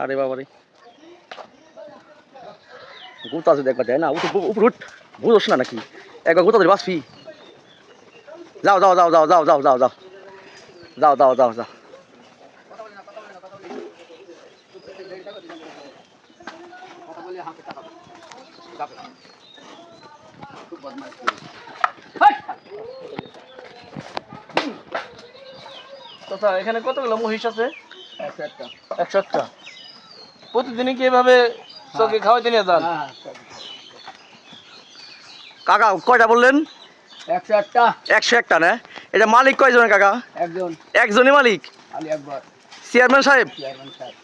আরে বাবা রে, গোতা আছে দেখবা যায় না, উপর উঠ, বুঝোস না নাকি? একবার গোতা ধরে বাঁচবি। যাও যাও যাও যাও যাও যাও যাও যাও যাও যাও যাও যাও। কথা এখানে কতগুলো মহিষ আছে? 101টা। প্রতিদিনই কি এভাবে চোখে খাওয়াইতে নিয়ে যান? কাকা কয়টা বললেন? 101টা। 101টা না? এটা মালিক কয়জন কাকা? একজন। একজনই মালিক? আলী আকবর চেয়ারম্যান সাহেব? চেয়ারম্যান সাহেব।